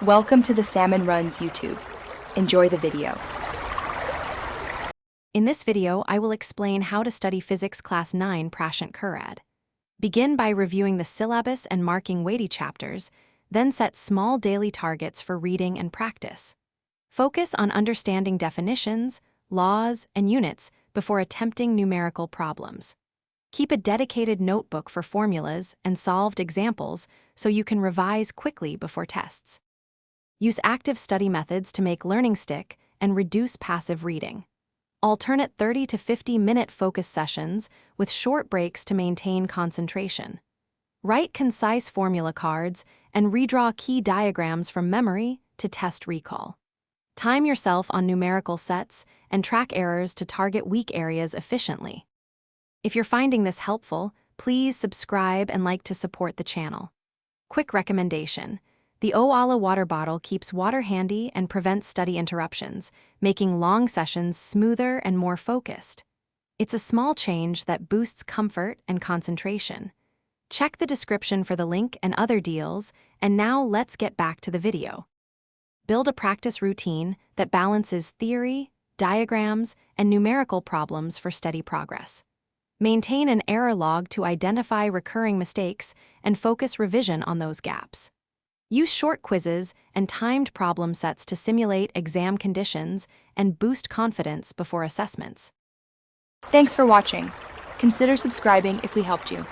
Welcome to the Salmon Runs YouTube. Enjoy the video. In this video, I will explain how to study Physics Class 9 Prashant Kurad. Begin by reviewing the syllabus and marking weighty chapters, then set small daily targets for reading and practice. Focus on understanding definitions, laws, and units before attempting numerical problems. Keep a dedicated notebook for formulas and solved examples so you can revise quickly before tests. Use active study methods to make learning stick and reduce passive reading. Alternate 30 to 50-minute focus sessions with short breaks to maintain concentration. Write concise formula cards and redraw key diagrams from memory to test recall. Time yourself on numerical sets and track errors to target weak areas efficiently. If you're finding this helpful, please subscribe and like to support the channel. Quick recommendation: the Oala water bottle keeps water handy and prevents study interruptions, making long sessions smoother and more focused. It's a small change that boosts comfort and concentration. Check the description for the link and other deals, and now let's get back to the video. Build a practice routine that balances theory, diagrams, and numerical problems for steady progress. Maintain an error log to identify recurring mistakes and focus revision on those gaps. Use short quizzes and timed problem sets to simulate exam conditions and boost confidence before assessments. Thanks for watching. Consider subscribing if we helped you.